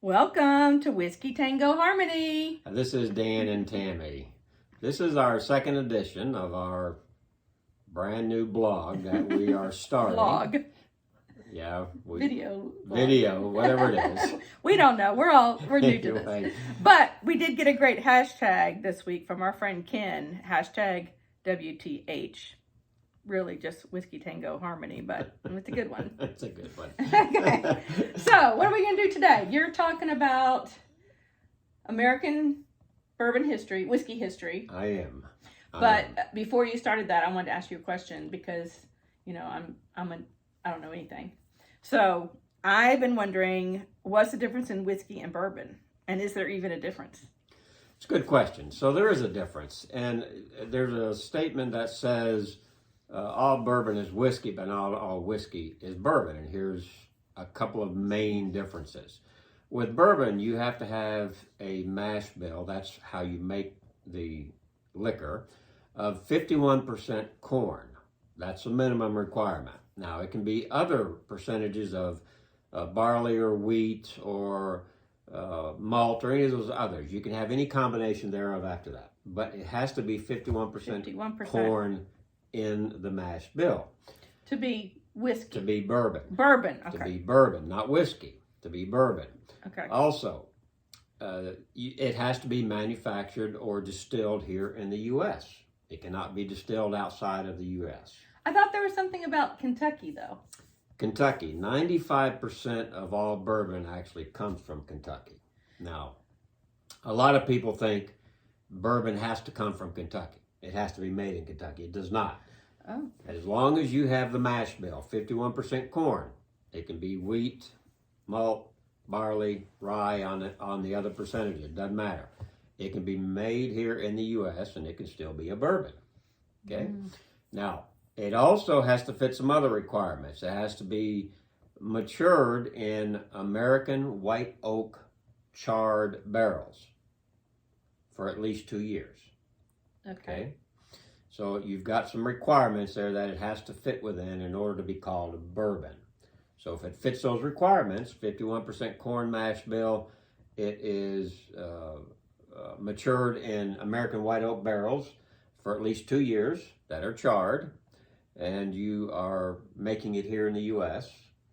Welcome to Whiskey Tango Harmony. This is Dan and Tammy. This is our second edition of our brand new blog that we are starting. Blog. Yeah. Video, whatever it is. We don't know. We're new to this. But we did get a great hashtag this week from our friend Ken. Hashtag WTH. Really just Whiskey Tango Harmony, but it's a good one. It's a good one. Okay. So, what are we going to do today? You're talking about American bourbon history, whiskey history. I am. But before you started that, I wanted to ask you a question because, I don't know anything. So, I've been wondering, what's the difference in whiskey and bourbon? And is there even a difference? It's a good question. So, there is a difference. And there's a statement that says, all bourbon is whiskey, but not all whiskey is bourbon. And here's a couple of main differences. With bourbon, you have to have a mash bill, that's how you make the liquor, of 51% corn. That's a minimum requirement. Now, it can be other percentages of barley or wheat or malt or any of those others. You can have any combination thereof after that. But it has to be 51% corn in the mash bill. To be whiskey. To be bourbon. Bourbon, okay. To be bourbon, not whiskey. To be bourbon. Okay. Also, it has to be manufactured or distilled here in the U.S. It cannot be distilled outside of the U.S. I thought there was something about Kentucky, though. Kentucky, 95% of all bourbon actually comes from Kentucky. Now, a lot of people think bourbon has to come from Kentucky. It has to be made in Kentucky. It does not. Oh. As long as you have the mash bill, 51% corn, it can be wheat, malt, barley, rye on the other percentages. It doesn't matter. It can be made here in the U.S. and it can still be a bourbon. Okay? Now, it also has to fit some other requirements. It has to be matured in American white oak charred barrels for at least 2 years. Okay. So you've got some requirements there that it has to fit within in order to be called a bourbon. So if it fits those requirements, 51% corn mash bill, it is matured in American white oak barrels for at least 2 years that are charred, and you are making it here in the U.S.,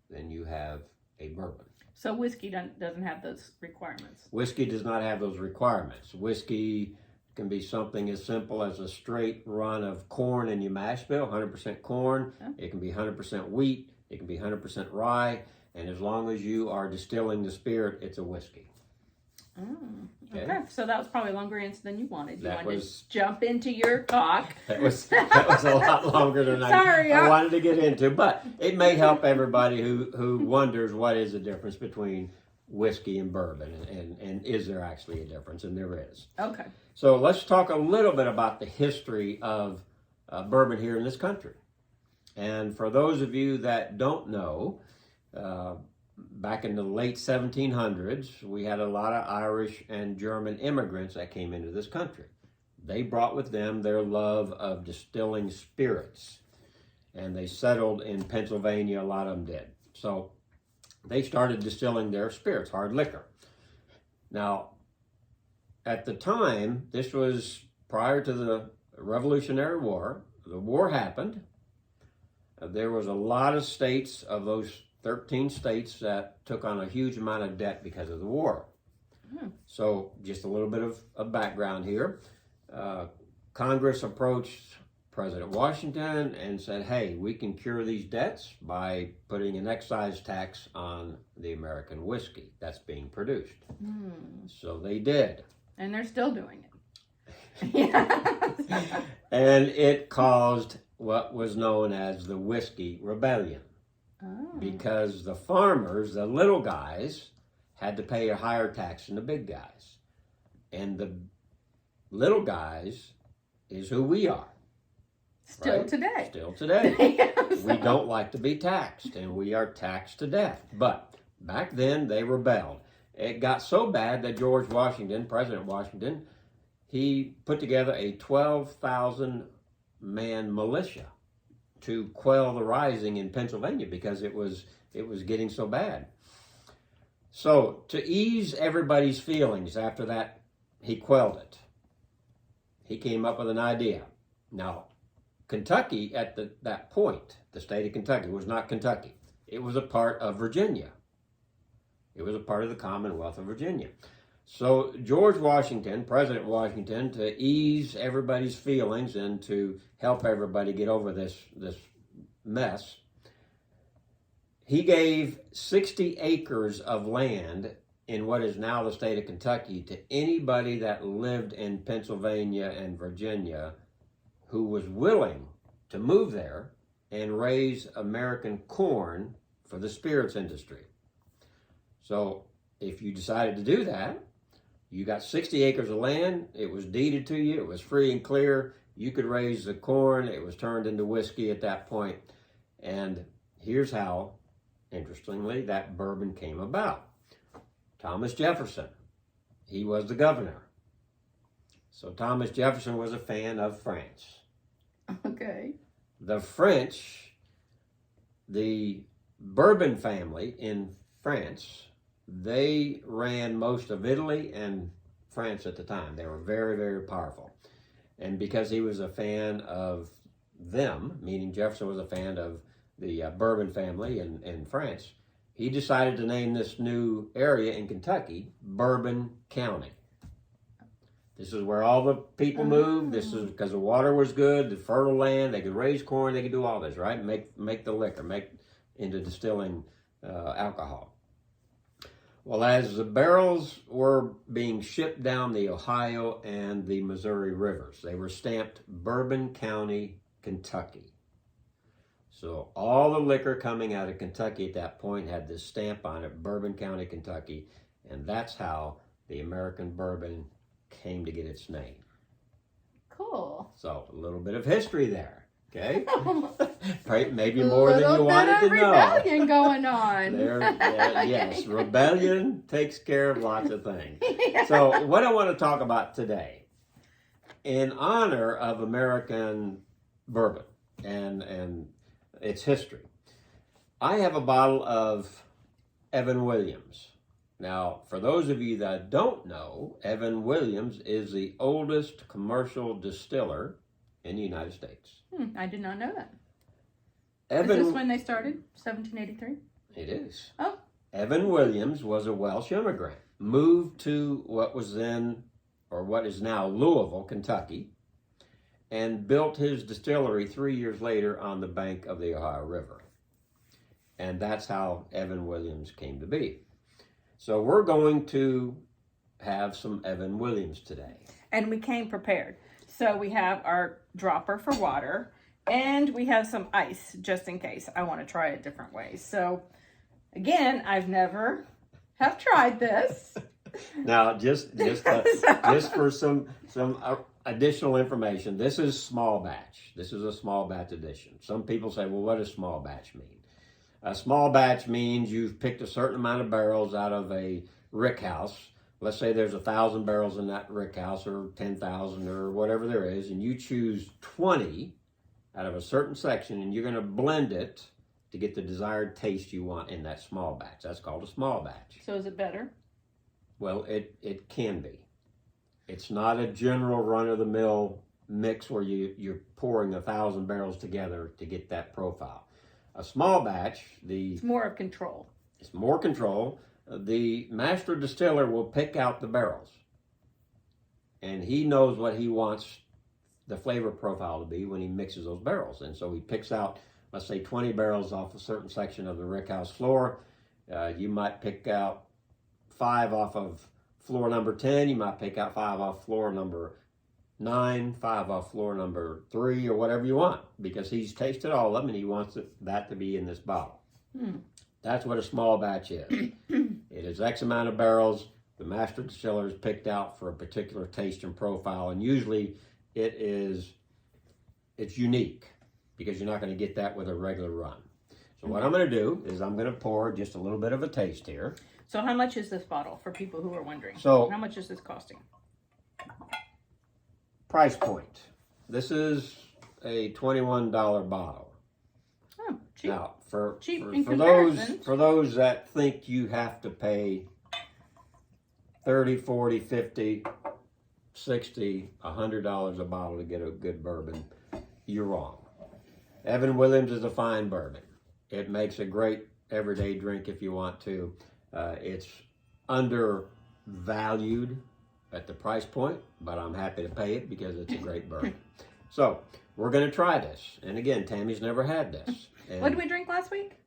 then you have a bourbon. So whiskey doesn't have those requirements? Whiskey does not have those requirements. Whiskey can be something as simple as a straight run of corn in your mash bill, 100% corn. Oh. It can be 100% wheat. It can be 100% rye. And as long as you are distilling the spirit, it's a whiskey. Okay. So that was probably a longer answer than you wanted. You wanted to jump into your talk. That was a lot longer than I wanted to get into. But it may help everybody who wonders what is the difference between whiskey and bourbon, and is there actually a difference? And there is. Okay. So let's talk a little bit about the history of bourbon here in this country. And for those of you that don't know, back in the late 1700s, we had a lot of Irish and German immigrants that came into this country. They brought with them their love of distilling spirits, and they settled in Pennsylvania, a lot of them did. So they started distilling their spirits, hard liquor. Now, at the time, this was prior to the Revolutionary War. The war happened. There was a lot of states, of those 13 states, that took on a huge amount of debt because of the war. So just a little bit of background here. Congress approached President Washington and said, hey, we can cure these debts by putting an excise tax on the American whiskey that's being produced. So they did. And they're still doing it. And it caused what was known as the Whiskey Rebellion. Because the farmers, the little guys, had to pay a higher tax than the big guys. And the little guys is who we are. Still today. Still today. We don't like to be taxed, and we are taxed to death. But back then, they rebelled. It got so bad that George Washington, President Washington, he put together a 12,000-man militia to quell the rising in Pennsylvania because it was getting so bad. So to ease everybody's feelings after that, he quelled it. He came up with an idea. Now, Kentucky at that point, the state of Kentucky, was not Kentucky. It was a part of Virginia. It was a part of the Commonwealth of Virginia. So George Washington, President Washington, to ease everybody's feelings and to help everybody get over this mess, he gave 60 acres of land in what is now the state of Kentucky to anybody that lived in Pennsylvania and Virginia who was willing to move there and raise American corn for the spirits industry. So if you decided to do that, you got 60 acres of land, it was deeded to you, it was free and clear, you could raise the corn, it was turned into whiskey at that point. And here's how, interestingly, that bourbon came about. Thomas Jefferson, he was the governor. So Thomas Jefferson was a fan of France. Okay. The French, the Bourbon family in France, they ran most of Italy and France at the time. They were very, very powerful. And because he was a fan of them, meaning Jefferson was a fan of the Bourbon family in France, he decided to name this new area in Kentucky Bourbon County. This is where all the people moved. This is because the water was good, the fertile land. They could raise corn. They could do all this, right? Make the liquor, make into distilling alcohol. Well, as the barrels were being shipped down the Ohio and the Missouri rivers, they were stamped Bourbon County, Kentucky. So all the liquor coming out of Kentucky at that point had this stamp on it, Bourbon County, Kentucky, and that's how the American bourbon came to get its name. Cool. So a little bit of history there, okay? Maybe more than you wanted to know. Rebellion going on. Yes, rebellion takes care of lots of things. Yeah. So what I want to talk about today, in honor of American bourbon and its history, I have a bottle of Evan Williams. Now, for those of you that don't know, Evan Williams is the oldest commercial distiller in the United States. I did not know that. Evan, Is this when they started? 1783? It is. Oh. Evan Williams was a Welsh immigrant, moved to what was then, or what is now Louisville, Kentucky, and built his distillery 3 years later on the bank of the Ohio River. And that's how Evan Williams came to be. So we're going to have some Evan Williams today. And we came prepared. So we have our dropper for water, and we have some ice just in case I want to try it different ways. So again, I've never have tried this. Now, just for some additional information, this is small batch. This is a small batch edition. Some people say, well, what does small batch mean? A small batch means you've picked a certain amount of barrels out of a rick house. Let's say there's 1,000 barrels in that rick house, or 10,000, or whatever there is, and you choose 20 out of a certain section, and you're going to blend it to get the desired taste you want in that small batch. That's called a small batch. So is it better? Well, it can be. It's not a general run-of-the-mill mix where you're pouring 1,000 barrels together to get that profile. A small batch, it's more of control. It's more control. The master distiller will pick out the barrels, and he knows what he wants the flavor profile to be when he mixes those barrels. And so he picks out, let's say, 20 barrels off a certain section of the rickhouse floor. You might pick out 5 off of floor number 10. You might pick out 5 off floor number 9, 5 off floor number 3, or whatever you want, because he's tasted all of them and he wants that to be in this bottle. That's what a small batch is. It is X amount of barrels. The master distiller is picked out for a particular taste and profile, and usually it's unique, because you're not going to get that with a regular run. So what I'm going to do is I'm going to pour just a little bit of a taste here. So how much is this bottle, for people who are wondering? So how much is this costing? Price point. This is a $21 bottle. Oh, cheap. Now, for in those comparison. that think you have to pay 30, 40, 50, 60, $100 a bottle to get a good bourbon, you're wrong. Evan Williams is a fine bourbon. It makes a great everyday drink if you want to. It's undervalued at the price point, but I'm happy to pay it because it's a great bourbon. So we're going to try this. And again, Tammy's never had this. And, What did we drink last week?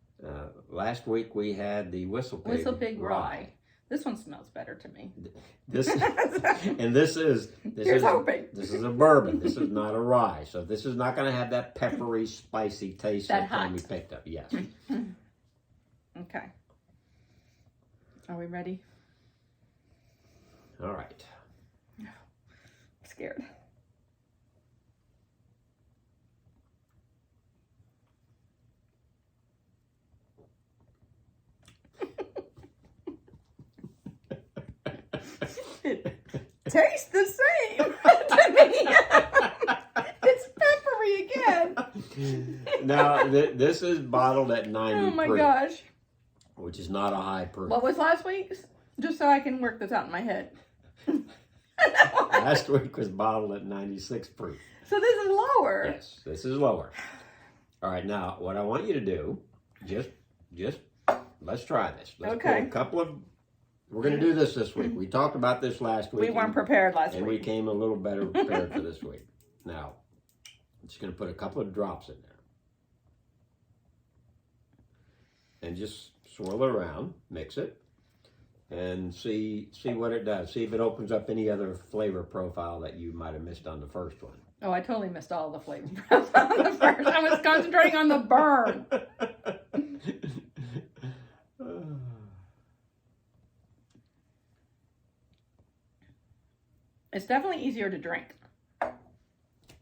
last week we had the Whistle Pig Rye. This one smells better to me. This and this is hoping. This is a bourbon. This is not a rye. So this is not going to have that peppery, spicy taste that Tammy picked up. Yes. Okay. Are we ready? All right. I'm scared. It tastes the same to me. It's peppery again. Now, this is bottled at 90 Oh my proof, gosh. which is not a high proof. What was last week's? Just so I can work this out in my head. Last week was bottled at 96 proof. So this is lower. Yes, this is lower. All right, now what I want you to do, just let's try this. Let's Okay. put a couple of. We're going to do this week. We talked about this last week. We weren't prepared last and week. we came a little better prepared for this week. Now, I'm just going to put a couple of drops in there. And just swirl it around, mix it, and see what it does. See if it opens up any other flavor profile that you might have missed on the first one. Oh, I totally missed all the flavor profile on the first. I was concentrating on the burn. It's definitely easier to drink.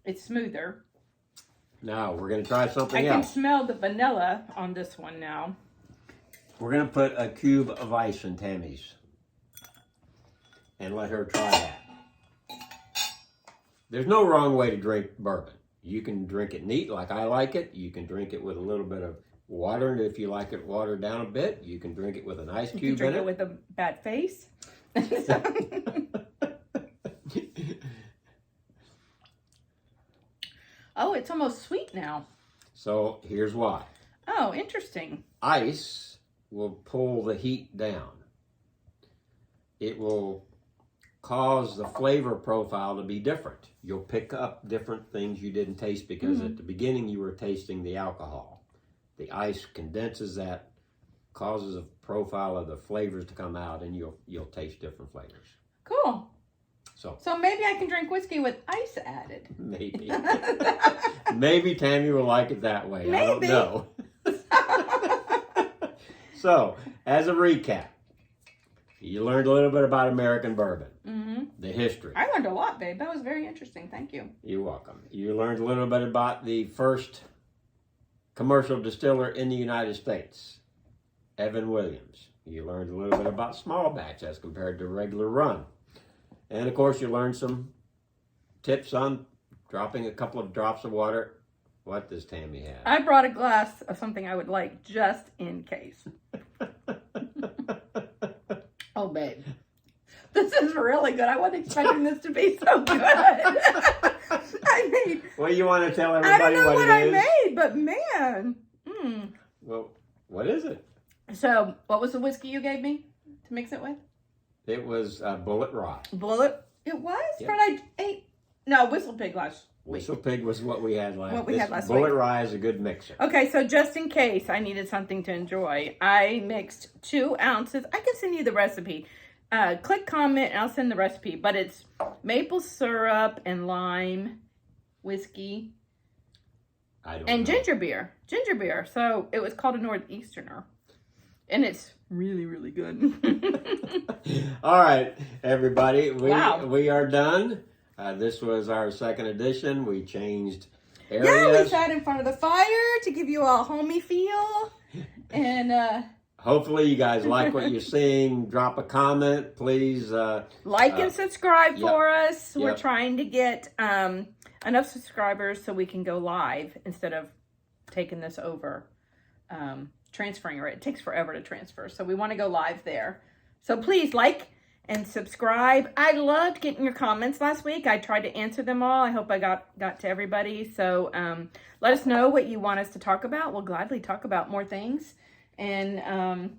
It's smoother. Now, we're going to try something I can else. smell the vanilla on this one now. We're going to put a cube of ice in Tammy's and let her try that. There's no wrong way to drink bourbon. You can drink it neat like I like it. You can drink it with a little bit of water, and if you like it watered down a bit, you can drink it with an ice cube You can drink in it with a bad face. Oh, it's almost sweet now. So here's why. Oh, interesting. Ice will pull the heat down. It will cause the flavor profile to be different. You'll pick up different things you didn't taste because at the beginning you were tasting the alcohol. The ice condenses that, causes a profile of the flavors to come out, and you'll taste different flavors. Cool. So maybe I can drink whiskey with ice added. maybe. Maybe Tammy will like it that way. Maybe. I don't know. So, as a recap, you learned a little bit about American bourbon, the history. I learned a lot, babe. That was very interesting. Thank you. You're welcome. You learned a little bit about the first commercial distiller in the United States, Evan Williams. You learned a little bit about small batch as compared to regular run. And of course, you learned some tips on dropping a couple of drops of water. What does Tammy have? I brought a glass of something I would like just in case. Oh, babe. This is really good. I wasn't expecting this to be so good. I made... Well, you want to tell I everybody don't know what I it is? made, but man. Well, what is it? So, what was the whiskey you gave me to mix it with? It was Bullet Rye. Bullet? It was? Yeah. But I ate... No, Whistle Pig last week. Whistle Pig was what we had last week. Bullet Bullet Rye is a good mixer. Okay, so just in case I needed something to enjoy, I mixed 2 ounces. I can send you the recipe. Click comment and I'll send the recipe. But it's maple syrup and lime whiskey and ginger beer. Ginger beer. So it was called a Northeasterner. And it's really, really good. All right, everybody. Wow. We are done. This was our second edition. We changed areas. Yeah, we sat in front of the fire to give you a homey feel. And hopefully you guys like what you're seeing. Drop a comment, please. like and subscribe for us. We're Yep. trying to get enough subscribers so we can go live instead of taken this over, transferring it. It takes forever to transfer. So we want to go live there. So please like and subscribe. I loved getting your comments last week. I tried to answer them all. I hope I got to everybody. So let us know what you want us to talk about. We'll gladly talk about more things. And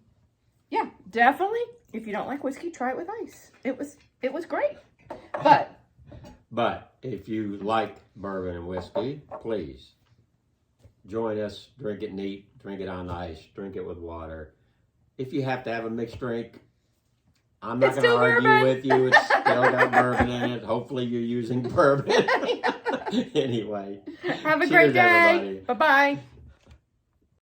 yeah, definitely, if you don't like whiskey, try it with ice. It was great. But if you like bourbon and whiskey, please join us. Drink it neat. Drink it on ice. Drink it with water. If you have to have a mixed drink, I'm not going to argue with you. It's still got bourbon in it. Hopefully you're using bourbon. Anyway. Have a great day. Bye-bye.